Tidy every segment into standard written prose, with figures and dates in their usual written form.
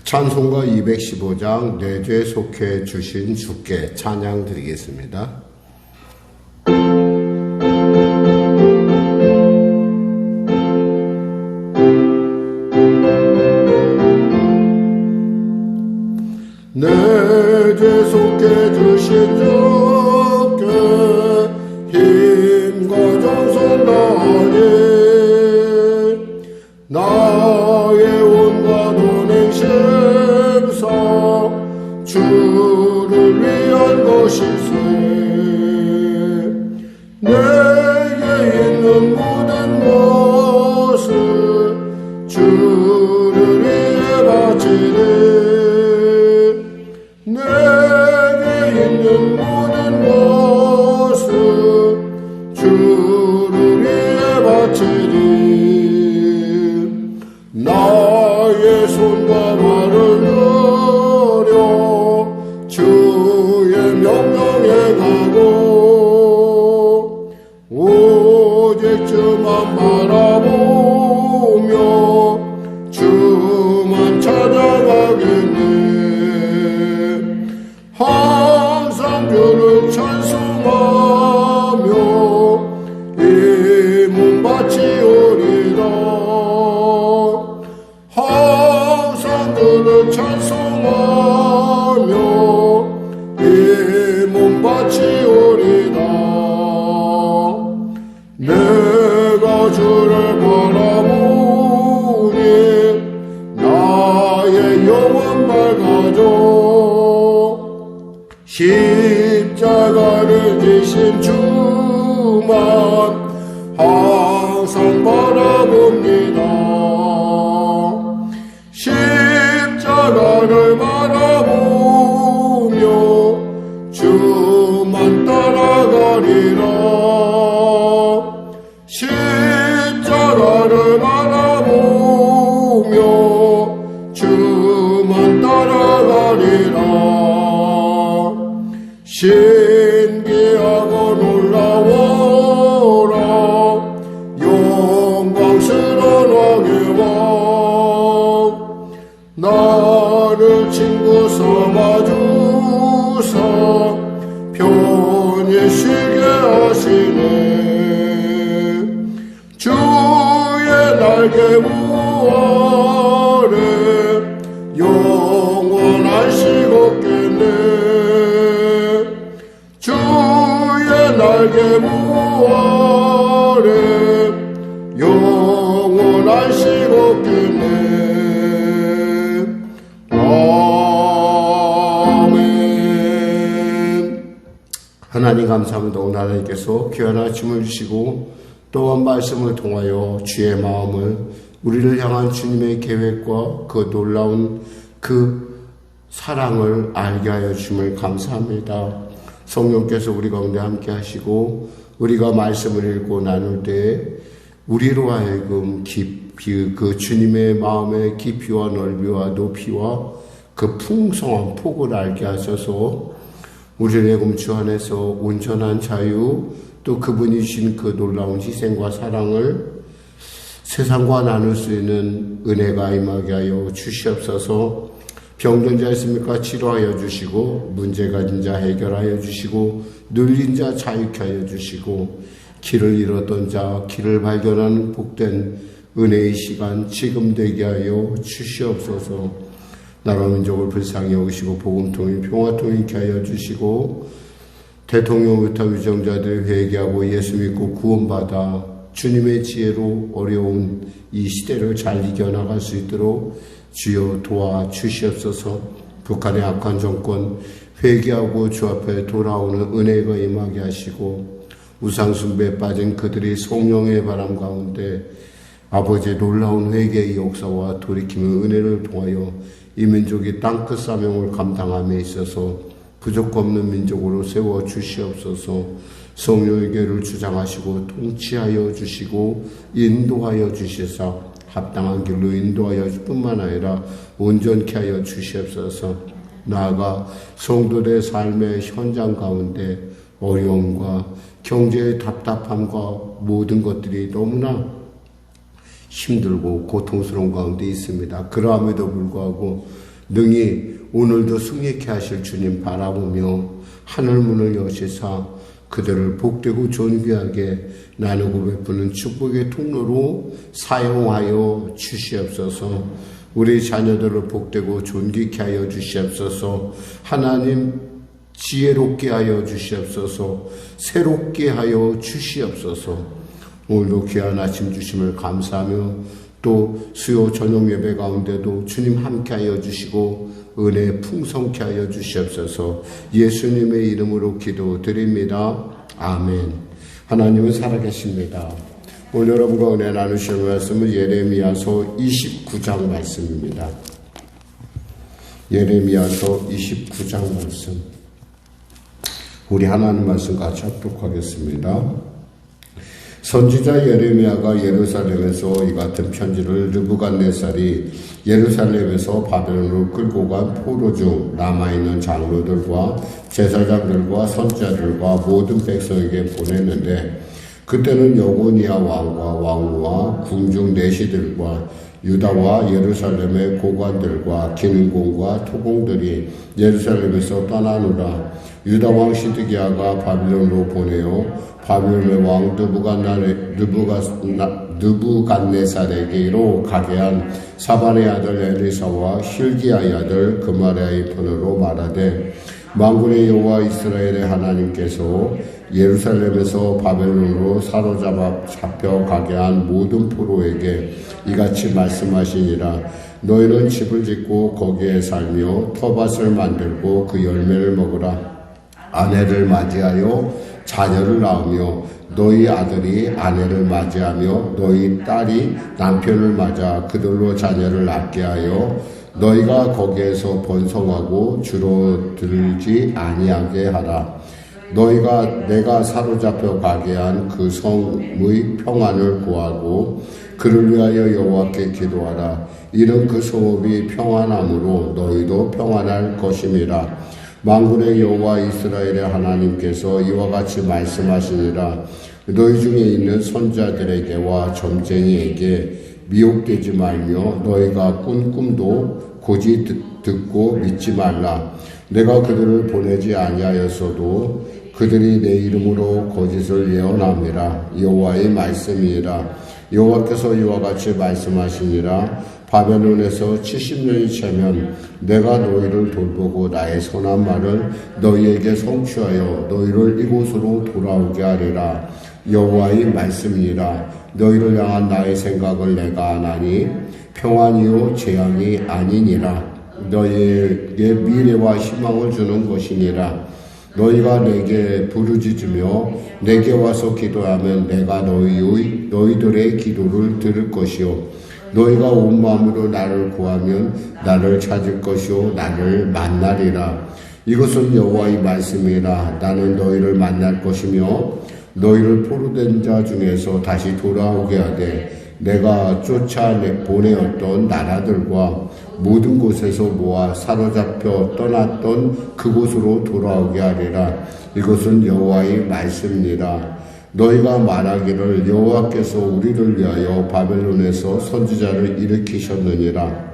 찬송가 215장 내 죄 속해 주신 주께 찬양 드리겠습니다. 내 죄 속해 주신 주께 힘과 정성 다하니 나의 온갖 운행심사 주를 위한 것이세. 내게 있는 모든 것을 주를 위해 바치리. 내게 있는 모든 것을 주를 위해 바치리. 나의 손과 발을 들여 주의 명령에 가고 오직 주만 바라보며 주만 찾아가겠네. 항상 주를 찬송하며 이 몸 바치오리라. 항상 주를 찬송하며 이 몸 바치오리라. 내가 주를 바라보니 나의 영혼 밝아져. 십자가를 지신 주만 항상 바라봅니다. 십자가를 바라보며 주만 따라가리라. 십자가를 바라보며 주만 따라가리라. 신기하고 놀라워라 영광스러운 왕의 왕. 나를 친구 삼아주사 편히 쉬게 하시네. 주의 날개 부 아래 영원한 쉬겠네. 주의 날개 부 아래 영원한 쉬겠네. 아멘. 하나님 감사합니다. 오늘 하나님께서 귀한 아침을 주시고 또한 말씀을 통하여 주의 마음을 우리를 향한 주님의 계획과 그 놀라운 그 사랑을 알게 하여 주심을 감사합니다. 성령께서 우리 가운데 함께 하시고 우리가 말씀을 읽고 나눌 때에 우리로 하여금 깊이 그 주님의 마음의 깊이와 넓이와 높이와 그 풍성한 폭을 알게 하셔서 우리를 주 안에서 온전한 자유 또 그분이 주신 그 놀라운 희생과 사랑을 세상과 나눌 수 있는 은혜가 임하게 하여 주시옵소서. 병든 자 있습니까? 치료하여 주시고 문제 가진 자 해결하여 주시고 눌린 자 자유케 하여 주시고 길을 잃었던 자 길을 발견하는 복된 은혜의 시간 지금 되게 하여 주시옵소서. 나라 민족을 불쌍히 여기시고 복음통일 평화통일케 하여 주시고 대통령부터 위정자들이 회개하고 예수 믿고 구원받아 주님의 지혜로 어려운 이 시대를 잘 이겨나갈 수 있도록 주여 도와주시옵소서. 북한의 악한 정권 회개하고 주 앞에 돌아오는 은혜가 임하게 하시고 우상숭배에 빠진 그들이 성령의 바람 가운데 아버지의 놀라운 회개의 역사와 돌이킴의 은혜를 통하여 이 민족이 땅끝 사명을 감당함에 있어서 부족 없는 민족으로 세워 주시옵소서. 성령의 교회를 주장하시고 통치하여 주시고 인도하여 주시사 합당한 길로 인도하여 줄 뿐만 아니라 온전케 하여 주시옵소서. 나아가 성도들의 삶의 현장 가운데 어려움과 경제의 답답함과 모든 것들이 너무나 힘들고 고통스러운 가운데 있습니다. 그러함에도 불구하고 능히 오늘도 승리케 하실 주님 바라보며 하늘 문을 여시사 그들을 복되고 존귀하게 나누고 베푸는 축복의 통로로 사용하여 주시옵소서. 우리 자녀들을 복되고 존귀케 하여 주시옵소서. 하나님 지혜롭게 하여 주시옵소서. 새롭게 하여 주시옵소서. 오늘도 귀한 아침 주심을 감사하며 또 수요 저녁 예배 가운데도 주님 함께 하여 주시고 은혜 풍성케 하여 주시옵소서. 예수님의 이름으로 기도드립니다. 아멘. 하나님은 살아계십니다. 오늘 여러분과 은혜 나누실 말씀은 예레미야서 29장 말씀입니다. 예레미야서 29장 말씀. 우리 하나님 말씀 같이 합독하겠습니다. 선지자 예레미야가 예루살렘에서 이 같은 편지를 느부갓네살이 예루살렘에서 바벨론으로 끌고 간 포로 중 남아있는 장로들과 제사장들과 선지자들과 모든 백성에게 보냈는데, 그때는 여고니아 왕과 왕후와 궁중 내시들과 유다와 예루살렘의 고관들과 기능공과 토공들이 예루살렘에서 떠나노라. 유다 왕 시드기야가 바빌론으로 보내어 바빌론의 왕 느부갓네살에게로 가게 한 사반의 아들 엘리사와 힐기야의 아들 그마랴의 편으로 말하되, 만군의 여호와 이스라엘의 하나님께서 예루살렘에서 바벨론으로 사로잡혀 가게 한 모든 포로에게 이같이 말씀하시니라. 너희는 집을 짓고 거기에 살며 터밭을 만들고 그 열매를 먹으라. 아내를 맞이하여 자녀를 낳으며 너희 아들이 아내를 맞이하며 너희 딸이 남편을 맞아 그들로 자녀를 낳게 하여 너희가 거기에서 번성하고 줄어들지 아니하게 하라. 너희가 내가 사로잡혀 가게 한 그 성의 평안을 구하고 그를 위하여 여호와께 기도하라. 이는 그 성읍이 평안함으로 너희도 평안할 것임이라. 만군의 여호와 이스라엘의 하나님께서 이와 같이 말씀하시니라. 너희 중에 있는 선지자들에게와 점쟁이에게 미혹되지 말며 너희가 꾼 꿈도 고지 듣고 믿지 말라. 내가 그들을 보내지 아니하였어도 그들이 내 이름으로 거짓을 예언함이라. 여호와의 말씀이니라. 여호와께서 이와 같이 말씀하시니라. 바벨론에서 70년이 채면 내가 너희를 돌보고 나의 선한 말을 너희에게 성취하여 너희를 이곳으로 돌아오게 하리라. 여호와의 말씀이니라. 너희를 향한 나의 생각을 내가 아나니 평안이요 재앙이 아니니라. 너희에게 미래와 희망을 주는 것이니라. 너희가 내게 부르짖으며 내게 와서 기도하면 내가 너희들의 기도를 들을 것이요 너희가 온 마음으로 나를 구하면 나를 찾을 것이요 나를 만나리라. 이것은 여호와의 말씀이라. 나는 너희를 만날 것이며 너희를 포로된 자 중에서 다시 돌아오게 하되 내가 쫓아보내었던 나라들과 모든 곳에서 모아 사로잡혀 떠났던 그곳으로 돌아오게 하리라. 이것은 여호와의 말씀이니라. 너희가 말하기를 여호와께서 우리를 위하여 바벨론에서 선지자를 일으키셨느니라.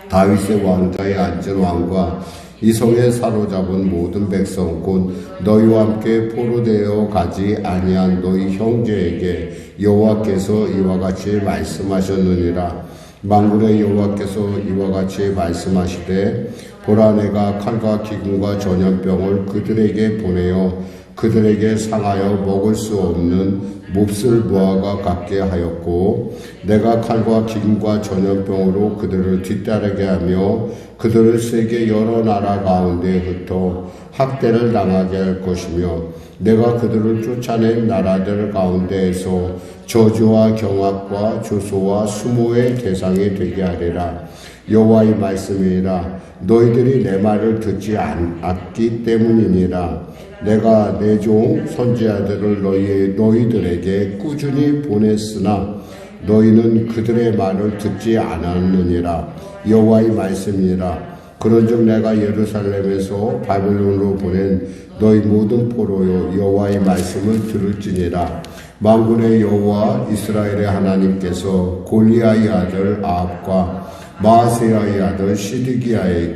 다윗의 왕좌에 앉은 왕과 이 성에 사로잡은 모든 백성 곧 너희와 함께 포로되어 가지 아니한 너희 형제에게 여호와께서 이와 같이 말씀하셨느니라. 만군의 여호와께서 이와 같이 말씀하시되 보라, 내가 칼과 기근과 전염병을 그들에게 보내어 그들에게 상하여 먹을 수 없는 몹쓸 무화과 같게 하였고, 내가 칼과 기근과 전염병으로 그들을 뒤따르게 하며 그들을 세계 여러 나라 가운데 흩어 학대를 당하게 할 것이며, 내가 그들을 쫓아낸 나라들 가운데에서 저주와 경악과 조소와 수모의 대상이 되게 하리라. 여호와의 말씀이니라. 너희들이 내 말을 듣지 않았기 때문이니라. 내가 내 종 선지자들을 너희들에게 꾸준히 보냈으나 너희는 그들의 말을 듣지 않았느니라. 여호와의 말씀이니라. 그런즉 내가 예루살렘에서 바벨론으로 보낸 너희 모든 포로요 여호와의 말씀을 들을지니라. 만군의 여호와 이스라엘의 하나님께서 골리앗의 아들 아합과 마아세야의 아들 시드기야에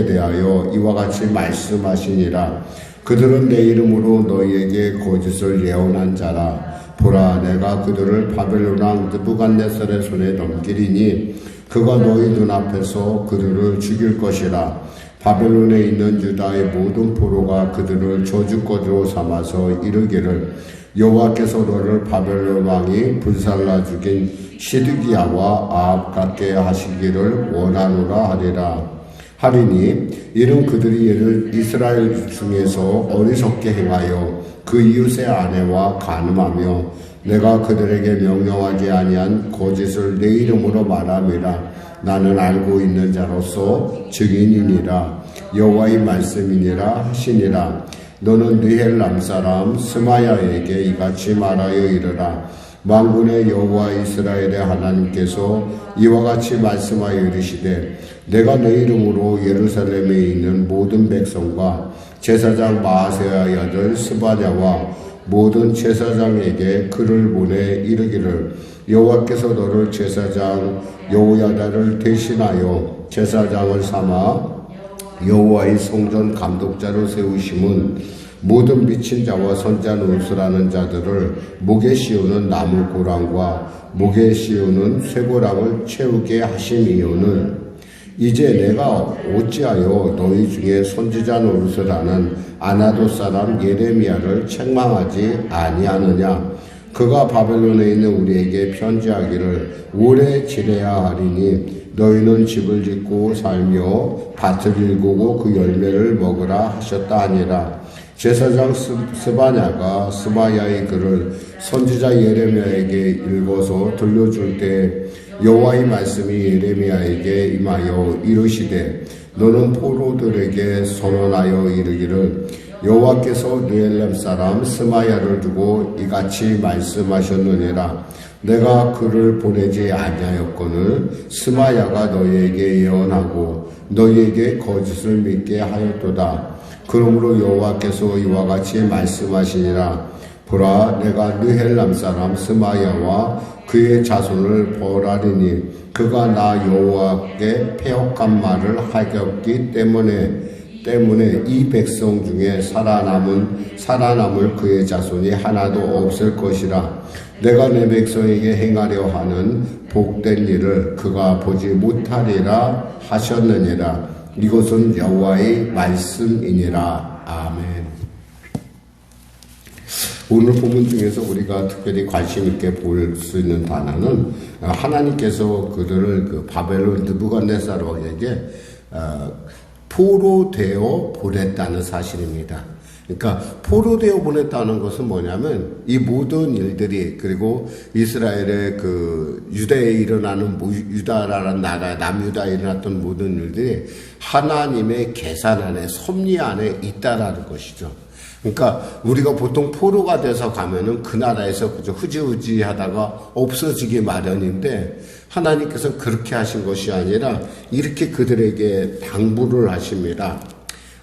대하여 이와 같이 말씀하시니라. 그들은 내 이름으로 너희에게 거짓을 예언한 자라. 보라, 내가 그들을 바벨론 왕 느부갓네살의 손에 넘기리니 그가 너희 눈앞에서 그들을 죽일 것이라. 바벨론에 있는 유다의 모든 포로가 그들을 저주거리로 삼아서 이르기를 여호와께서 너를 바벨론 왕이 불살라 죽인 시드기야와 아합 같게 하시기를 원하노라 하리니 이는 그들이 이를 이스라엘 중에서 어리석게 행하여 그 이웃의 아내와 간음하며 내가 그들에게 명령하지 아니한 거짓을 내 이름으로 말함이라. 나는 알고 있는 자로서 증인이니라. 여호와의 말씀이니라 하시니라. 너는 느헬람 사람 스마야에게 이같이 말하여 이르라. 만군의 여호와 이스라엘의 하나님께서 이와 같이 말씀하여 이르시되 내가 내 이름으로 예루살렘에 있는 모든 백성과 제사장 마아세야의 아들 스바냐와 모든 제사장에게 글을 보내 이르기를 여호와께서 너를 제사장 여호야다를 대신하여 제사장을 삼아 여호와의 성전 감독자로 세우심은 모든 미친 자와 선자노릇을 자들을 목에 씌우는 나무 고랑과 목에 씌우는 쇠고랑을 채우게 하심이오늘 이제 내가 어찌하여 너희 중에 선지자 노릇을 하는 아나도 사람 예레미야를 책망하지 아니하느냐. 그가 바벨론에 있는 우리에게 편지하기를 오래 지내야 하리니 너희는 집을 짓고 살며 밭을 일구고 그 열매를 먹으라 하셨다 하니라. 제사장 스바냐가 스마야의 글을 선지자 예레미야에게 읽어서 들려줄 때 여호와의 말씀이 예레미야에게 임하여 이르시되 너는 포로들에게 선언하여 이르기를 여호와께서 느헬람 사람 스마야를 두고 이같이 말씀하셨느니라. 내가 그를 보내지 아니하였거늘 스마야가 너희에게 예언하고 너희에게 거짓을 믿게 하였도다. 그러므로 여호와께서 이와 같이 말씀하시니라. 보라, 내가 느헬람 사람 스마야와 그의 자손을 벌하리니 그가 나 여호와께 패역한 말을 하였기 때문에 이 백성 중에 살아남을 그의 자손이 하나도 없을 것이라. 내가 내 백성에게 행하려 하는 복된 일을 그가 보지 못하리라 하셨느니라. 이것은 여호와의 말씀이니라. 아멘. 오늘 본문 중에서 우리가 특별히 관심 있게 볼 수 있는 단어는 하나님께서 그들을 바벨론 느부갓네살 왕에게 포로되어 보냈다는 사실입니다. 그러니까 포로되어 보냈다는 것은 뭐냐면 이 모든 일들이 그리고 이스라엘의 유다에 일어나는 유다라는 나라 남유다에 일어났던 모든 일들이 하나님의 계산 안에 섭리 안에 있다라는 것이죠. 그러니까 우리가 보통 포로가 돼서 가면은 그 나라에서 그저 흐지흐지 하다가 없어지기 마련인데 하나님께서 그렇게 하신 것이 아니라 이렇게 그들에게 당부를 하십니다.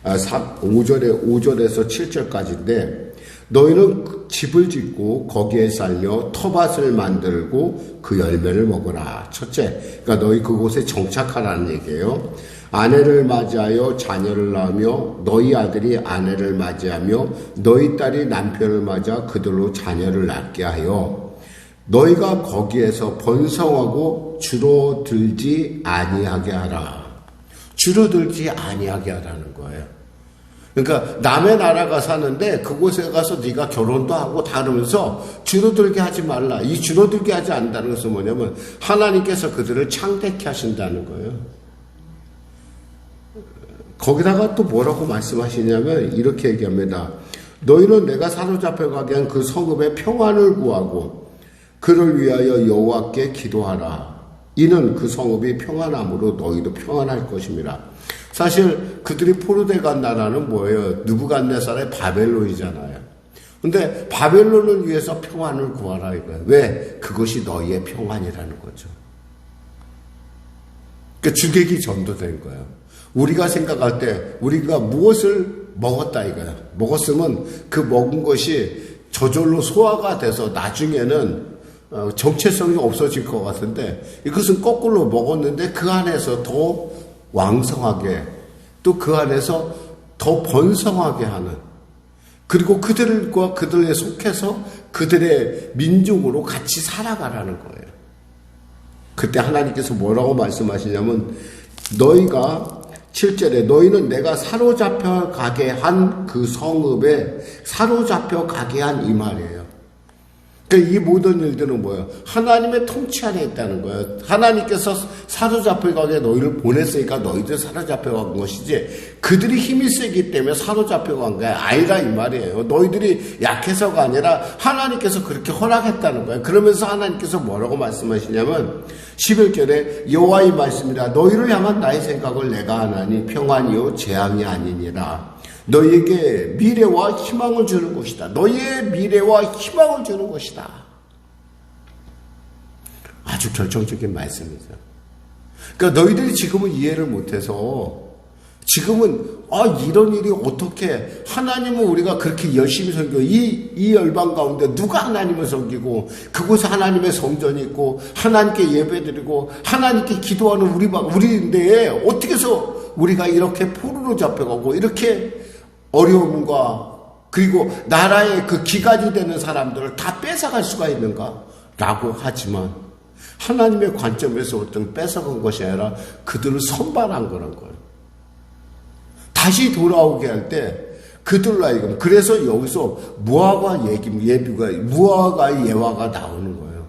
5절에서 7절까지인데 너희는 집을 짓고 거기에 살며 터밭을 만들고 그 열매를 먹어라. 첫째, 그러니까 너희 그곳에 정착하라는 얘기예요. 아내를 맞이하여 자녀를 낳으며 너희 아들이 아내를 맞이하며 너희 딸이 남편을 맞아 그들로 자녀를 낳게 하여 너희가 거기에서 번성하고 줄어들지 아니하게 하라. 줄어들지 아니하게 하라는 거예요. 그러니까 남의 나라가 사는데 그곳에 가서 네가 결혼도 하고 다 그러면서 줄어들게 하지 말라. 이 줄어들게 하지 않는다는 것은 뭐냐면 하나님께서 그들을 창대케 하신다는 거예요. 거기다가 또 뭐라고 말씀하시냐면 이렇게 얘기합니다. 너희는 내가 사로잡혀 가게 한 그 성읍의 평안을 구하고 그를 위하여 여호와께 기도하라. 이는 그 성읍이 평안함으로 너희도 평안할 것입니다. 사실 그들이 포로돼 간 나라는 뭐예요? 느부갓네살의 바벨론이잖아요. 근데 바벨론을 위해서 평안을 구하라 이거예요. 왜? 그것이 너희의 평안이라는 거죠. 그러니까 주객이 전도된 거예요. 우리가 생각할 때 우리가 무엇을 먹었다 이거야. 먹었으면 그 먹은 것이 저절로 소화가 돼서 나중에는 정체성이 없어질 것 같은데 이것은 거꾸로 먹었는데 그 안에서 더 왕성하게 또 그 안에서 더 번성하게 하는 그리고 그들과 그들에 속해서 그들의 민족으로 같이 살아가라는 거예요. 그때 하나님께서 뭐라고 말씀하시냐면 너희가 7절에 너희는 내가 사로잡혀 가게 한 그 성읍에 사로잡혀 가게 한 이 말이에요. 그러니까 이 모든 일들은 뭐예요? 하나님의 통치 안에 있다는 거예요. 하나님께서 사로잡혀 가게 너희를 보냈으니까 너희들 사로잡혀 간 것이지 그들이 힘이 세기 때문에 사로잡혀 간 게 아니라 이 말이에요. 너희들이 약해서가 아니라 하나님께서 그렇게 허락했다는 거예요. 그러면서 하나님께서 뭐라고 말씀하시냐면 11절에 여호와의 말씀이라 너희를 향한 나의 생각을 내가 하나니 평안이요 재앙이 아니니라. 너희에게 미래와 희망을 주는 것이다. 너희의 미래와 희망을 주는 것이다. 아주 결정적인 말씀이죠. 그러니까 너희들이 지금은 이해를 못해서 지금은 이런 일이 어떻게 하나님은 우리가 그렇게 열심히 섬기고 이 열방 가운데 누가 하나님을 섬기고 그곳에 하나님의 성전이 있고 하나님께 예배드리고 하나님께 기도하는 우리인데 어떻게 해서 우리가 이렇게 포로로 잡혀가고 이렇게 어려움과 그리고 나라의 그 기관이 되는 사람들을 다 뺏어갈 수가 있는가? 라고 하지만 하나님의 관점에서 어떤 뺏어간 것이 아니라 그들을 선발한 거란 거예요. 다시 돌아오게 할 때 그들로 하여금 그래서 여기서 무화과 무화과 예화가 나오는 거예요.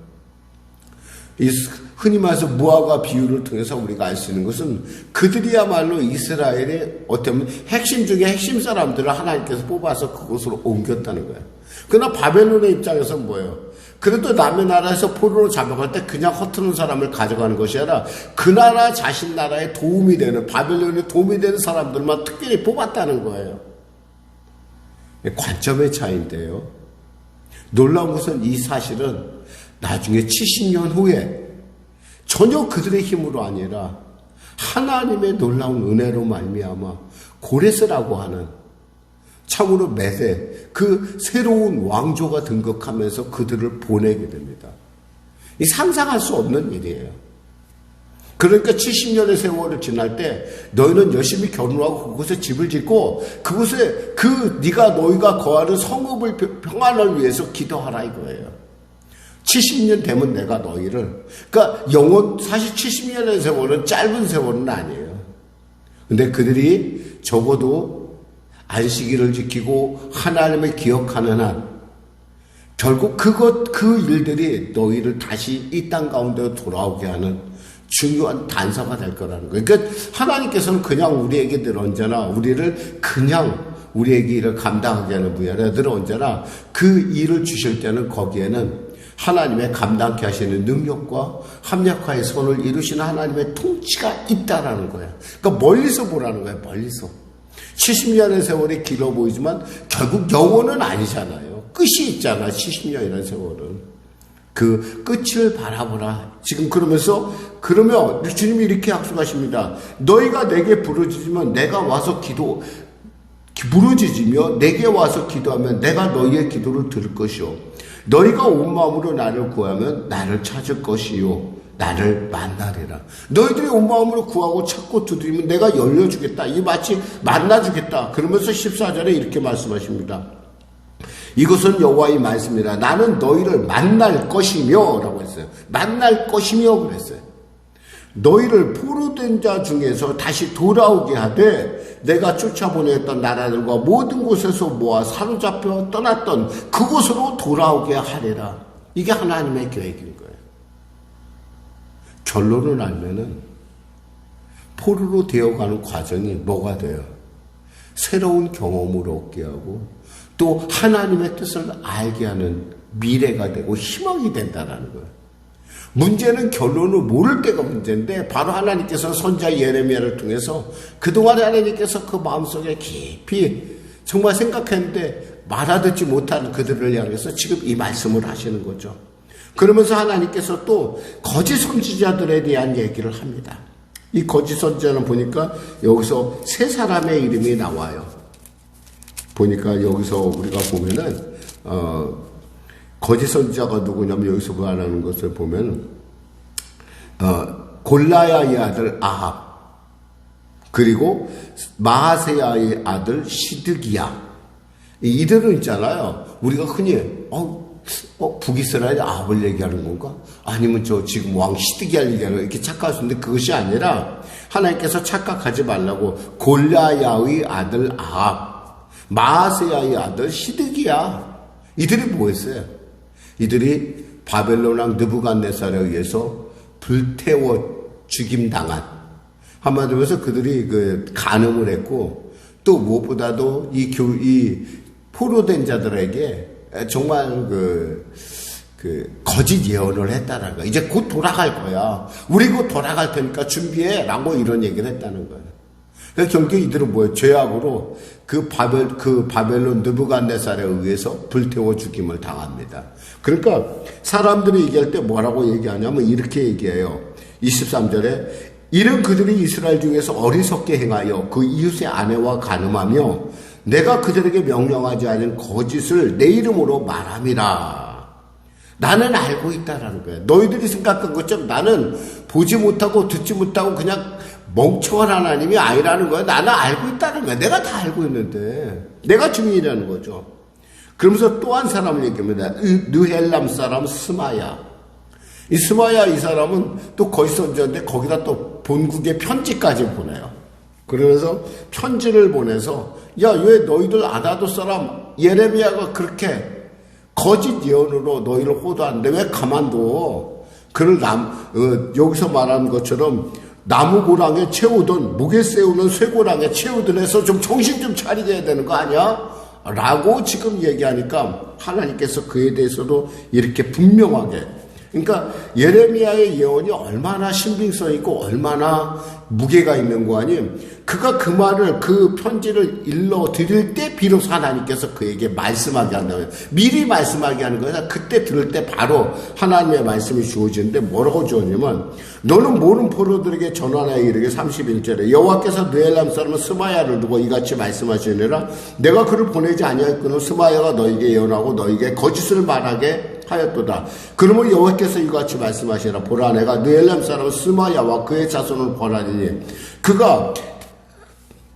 이 흔히 말해서 무화과 비유를 통해서 우리가 알 수 있는 것은 그들이야말로 이스라엘의 어떤 핵심 중에 핵심 사람들을 하나님께서 뽑아서 그곳으로 옮겼다는 거예요. 그러나 바벨론의 입장에서는 뭐예요? 그래도 남의 나라에서 포로로 잡아갈 때 그냥 허투는 사람을 가져가는 것이 아니라 그 나라 자신 나라에 도움이 되는 바벨론에 도움이 되는 사람들만 특별히 뽑았다는 거예요. 관점의 차이인데요. 놀라운 것은 이 사실은 나중에 70년 후에 전혀 그들의 힘으로 아니라 하나님의 놀라운 은혜로 말미암아 고레스라고 하는 참으로 메대 그 새로운 왕조가 등극하면서 그들을 보내게 됩니다. 이 상상할 수 없는 일이에요. 그러니까 70년의 세월을 지날 때 너희는 열심히 결혼하고 그곳에 집을 짓고 그곳에 너희가 거하는 성읍을 평안을 위해서 기도하라 이거예요. 70년 되면 내가 너희를 그러니까 사실 70년의 세월은 짧은 세월은 아니에요. 근데 그들이 적어도 안식일을 지키고 하나님을 기억하는 한 결국 그 일들이 너희를 다시 이 땅 가운데로 돌아오게 하는 중요한 단서가 될 거라는 거예요. 그러니까 하나님께서는 그냥 우리에게 늘 언제나 우리를 그냥 우리에게 일을 감당하게 하는 분이 아니라 늘 언제나 그 일을 주실 때는 거기에는 하나님의 감당케 하시는 능력과 합력하의 손을 이루시는 하나님의 통치가 있다라는 거예요. 그러니까 멀리서 보라는 거예요. 멀리서. 70년의 세월이 길어 보이지만 결국 영원은 아니잖아요. 끝이 있잖아. 70년이라는 세월은. 그 끝을 바라보라. 지금 그러면 주님이 이렇게 약속하십니다. 너희가 내게 부르짖으면 내가 와서 부르짖으며 내게 와서 기도하면 내가 너희의 기도를 들을 것이요. 너희가 온 마음으로 나를 구하면 나를 찾을 것이요. 나를 만나리라. 너희들이 온 마음으로 구하고 찾고 두드리면 내가 열려주겠다. 이 마치 만나주겠다. 그러면서 14절에 이렇게 말씀하십니다. 이것은 여호와의 말씀이라. 나는 너희를 만날 것이며 라고 했어요. 만날 것이며 그랬어요. 너희를 포로된 자 중에서 다시 돌아오게 하되 내가 쫓아보냈던 나라들과 모든 곳에서 모아 사로잡혀 떠났던 그곳으로 돌아오게 하리라. 이게 하나님의 계획인 거예요. 결론을 알면은 포로로 되어가는 과정이 뭐가 돼요? 새로운 경험을 얻게 하고 또 하나님의 뜻을 알게 하는 미래가 되고 희망이 된다는 거예요. 문제는 결론을 모를 때가 문제인데 바로 하나님께서 선지자 예레미야를 통해서 그동안 하나님께서 그 마음속에 깊이 정말 생각했는데 말아듣지 못하는 그들을 향해서 지금 이 말씀을 하시는 거죠. 그러면서 하나님께서 또 거짓 선지자들에 대한 얘기를 합니다. 이 거짓 선지자는 보니까 여기서 세 사람의 이름이 나와요. 보니까 여기서 우리가 보면은 거짓 선지자가 누구냐면 여기서 말하는 것을 보면 골라야의 아들 아합, 그리고 마하세야의 아들 시드기야. 이들은 있잖아요. 우리가 흔히 북이스라엘 아합을 얘기하는 건가? 아니면 지금 왕 시드기야를 얘기하는 거, 이렇게 착각할 수 있는데 그것이 아니라 하나님께서 착각하지 말라고 골라야의 아들 아합, 마하세야의 아들 시드기야. 이들이 뭐 했어요? 이들이 바벨론 왕 느부갓네살에 의해서 불태워 죽임당한, 한마디로 해서 그들이 간음을 했고, 또 무엇보다도 이 포로된 자들에게 정말 거짓 예언을 했다는 거야. 이제 곧 돌아갈 거야. 우리 곧 돌아갈 테니까 준비해. 라고 이런 얘기를 했다는 거야. 그래서 결국 이들은 뭐예요? 죄악으로 그 바벨론 느부갓네살에 의해서 불태워 죽임을 당합니다. 그러니까 사람들이 얘기할 때 뭐라고 얘기하냐면 이렇게 얘기해요. 23절에 이는 그들이 이스라엘 중에서 어리석게 행하여 그 이웃의 아내와 간음하며 내가 그들에게 명령하지 않은 거짓을 내 이름으로 말함이라. 나는 알고 있다라는 거야. 너희들이 생각한 것처럼 나는 보지 못하고 듣지 못하고 그냥 멍청한 하나님이 아니라는 거야. 나는 알고 있다는 거야. 내가 다 알고 있는데 내가 증인이라는 거죠. 그러면서 또 한 사람을 얘기합니다. 느헬람 사람 스마야. 이 스마야 이 사람은 또 거짓 선지자인데 거기다 또 본국에 편지까지 보내요. 그러면서 편지를 보내서 야, 왜 너희들 아다도 사람 예레미야가 그렇게 거짓 예언으로 너희를 호도하는데 왜 가만둬? 그를 여기서 말하는 것처럼 나무고랑에 채우던, 목에 세우는 쇠고랑에 채우던 해서 좀 정신 좀 차리게 해야 되는 거 아니야? 라고 지금 얘기하니까 하나님께서 그에 대해서도 이렇게 분명하게, 그러니까 예레미야의 예언이 얼마나 신빙성 있고 얼마나 무게가 있는 거 아님? 그가 그 말을, 그 편지를 일러 드릴 때 비로소 하나님께서 그에게 말씀하게 한다고요. 미리 말씀하게 하는 거야. 그때 들을 때 바로 하나님의 말씀이 주어지는데 뭐라고 주었냐면 너는 모든 포로들에게 전하여 이르게 31절에 여호와께서 느헬람 사람 스마야를 두고 이같이 말씀하시느라 내가 그를 보내지 아니하였거늘 스마야가 너에게 예언하고 너에게 거짓을 말하게 하였도다. 그러면 여호와께서 이같이 말씀하시라. 보라, 내가 느헬람 사람 스마야와 그의 자손을 벌하리니 그가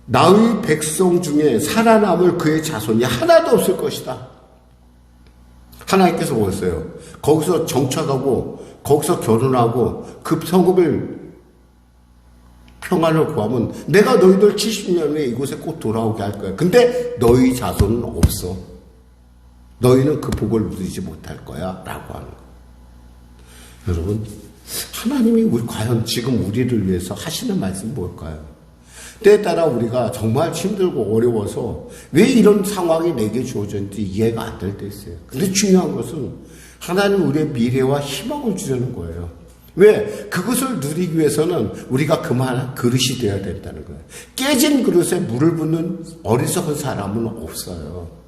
나의 백성 중에 살아남을 그의 자손이 하나도 없을 것이다. 하나님께서 뭐였어요? 거기서 정착하고 거기서 결혼하고 그 성읍을 평안을 구하면 내가 너희들 70년 후에 이곳에 꼭 돌아오게 할 거야. 근데 너희 자손은 없어. 너희는 그 복을 누리지 못할 거야. 라고 하는 거예요. 여러분, 하나님이 과연 지금 우리를 위해서 하시는 말씀이 뭘까요? 때에 따라 우리가 정말 힘들고 어려워서 왜 이런 상황이 내게 주어졌는지 이해가 안 될 때 있어요. 근데 중요한 것은 하나님 우리의 미래와 희망을 주려는 거예요. 왜? 그것을 누리기 위해서는 우리가 그만한 그릇이 되어야 된다는 거예요. 깨진 그릇에 물을 붓는 어리석은 사람은 없어요.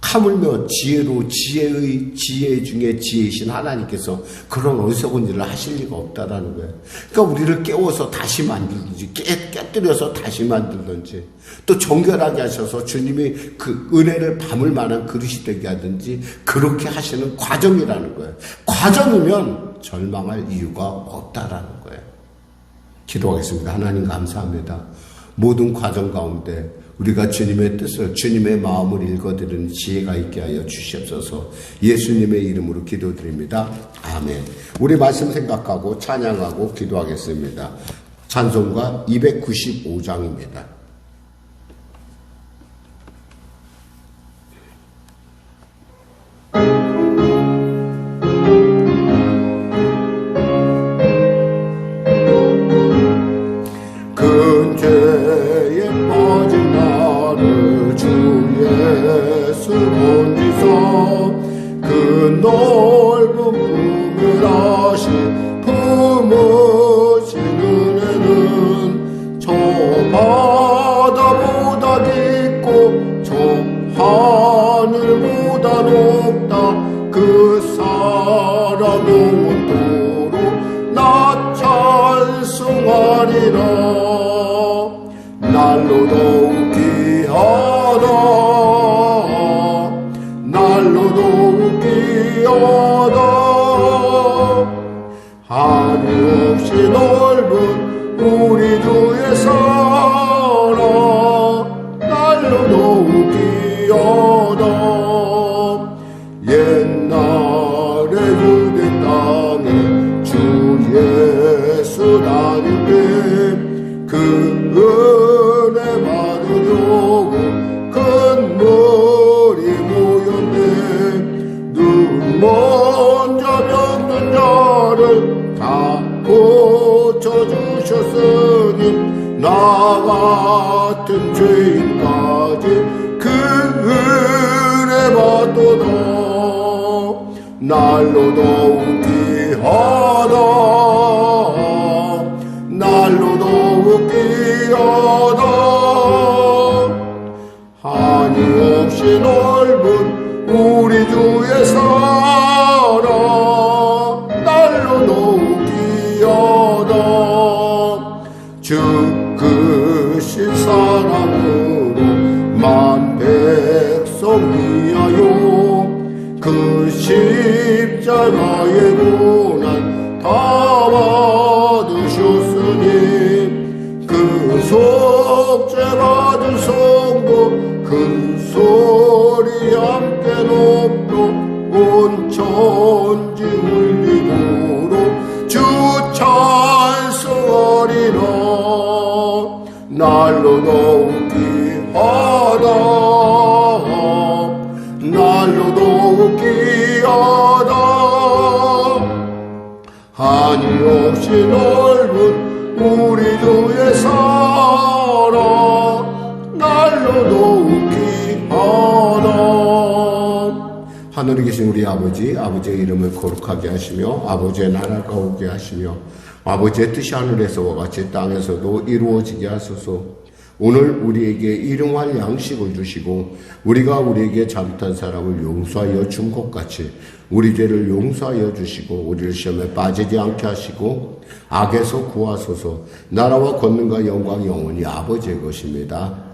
하물며 지혜로 지혜 중에 지혜이신 하나님께서 그런 어리석은 일을 하실 리가 없다라는 거예요. 그러니까 우리를 깨워서 다시 만들든지 깨뜨려서 다시 만들든지 또 정결하게 하셔서 주님이 그 은혜를 담을 만한 그릇이 되게 하든지 그렇게 하시는 과정이라는 거예요. 과정이면 절망할 이유가 없다라는 거예요. 기도하겠습니다. 하나님 감사합니다. 모든 과정 가운데 우리가 주님의 뜻을, 주님의 마음을 읽어드리는 지혜가 있게 하여 주시옵소서. 예수님의 이름으로 기도드립니다. 아멘. 우리 말씀 생각하고 찬양하고 기도하겠습니다. 찬송가 295장입니다. 그 넓은 품을 하신 품으신 은혜는 저 바다보다 깊고 저 하늘보다 높다. 그 사랑 영원토록 나 찬송하리라. 날로 더욱 귀하다. 날로 더욱 귀하다. 한없이 넓은 우리 주의 사랑 날로 높이어다. 옛날에 유대 땅에 주 예수 다닐 때 그 은혜 받으려고 큰 머리 모였네. 눈 먼저 병든 자를 다 고쳐주셨으니 나 같은 죄인까지 그 은혜 받도다. 날로 더욱이 하다. 날로 더욱이 하다. 한이 없이 넓은 우리 주의 사랑 날로 더욱이 하다. 주 크신 사랑으로 만 백성 위하여 그 십자가의 고난 다 받으셨으니 그 속죄 받은 성도 큰 소리 함께 높여 온 천지 울림으로 주 찬송하리라. 날로 더욱이 하다. 날로 더욱이 하다. 한이 없이 넓은 우리 주의 사랑 날로 더욱이 하다. 하늘에 계신 우리 아버지, 아버지의 이름을 거룩하게 하시며 아버지의 나라가 오게 하시며 아버지의 뜻이 하늘에서와 같이 땅에서도 이루어지게 하소서. 오늘 우리에게 일용할 양식을 주시고 우리가 우리에게 잘못한 사람을 용서하여 준 것 같이 우리 죄를 용서하여 주시고 우리를 시험에 빠지지 않게 하시고 악에서 구하소서. 나라와 권능과 영광이 영원히 아버지의 것입니다.